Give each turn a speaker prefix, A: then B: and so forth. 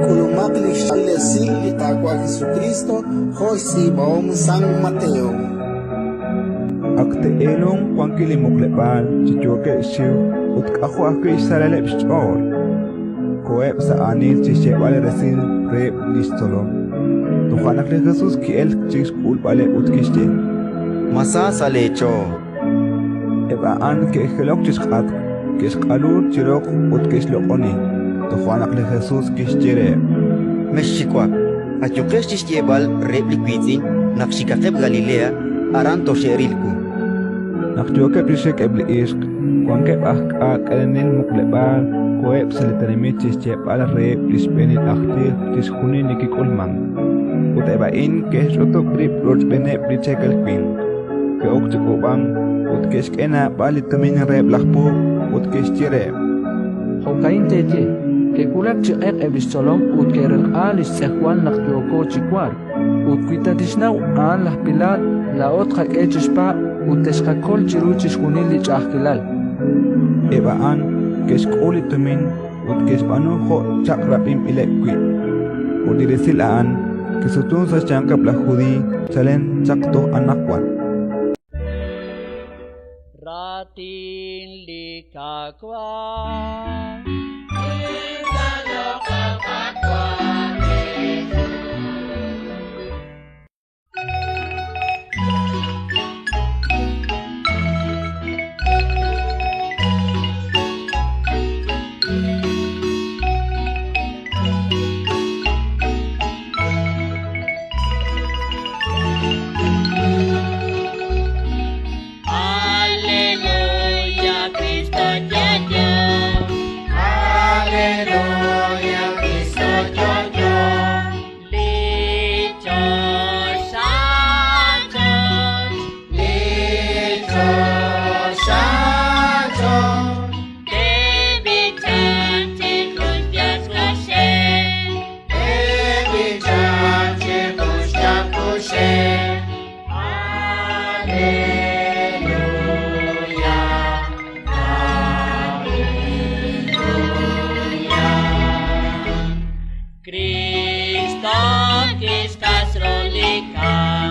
A: Kulumakli shale sili takwa Jesucristo, hoy baom San Mateo.
B: Akte elong kwankili muklepal, chichoke shiu, utkahu akri salale pishor. Koeb sa anil chichebale resil rep listolo. Tuhanakle Jesus kiel chis kulpale utkishte.
C: Masa salecho.
B: Eba an ke helok chiskat, kiskalur chirok utkishlokoni. Tuhanakle Jesus kishtire.
C: Meshikwak. Achukesh chichebal rep liquidzin, nakshikakeb Galilea, aranto sherilku.
B: Nakjoke prishek ebli ishk, kwanke enel muklepal, koeb silitanimit chichebal rep lispenit aktir chishkuni nikikulman. Uteba in keshoto prip rochbene prichekel queen. Ke okchukubang, utkeshkena balitamin rep lakpo, utkeshtire.
D: Hokain teje, ke kulak chiek eblistolong utkerel alis sekwan nakjoko chikwar. Utkwita dishnau an las pilat, la otra echespa, uteskakol chiruchis kunili chahkilal.
B: Eba an, keshkolitamin, utkeshpano ho chakrapim ilekwi. Udiresil an, kisutun sa changkap la judi, salen chakto anakwan.
E: Ratin likakwa. Cristo, Christus rolika.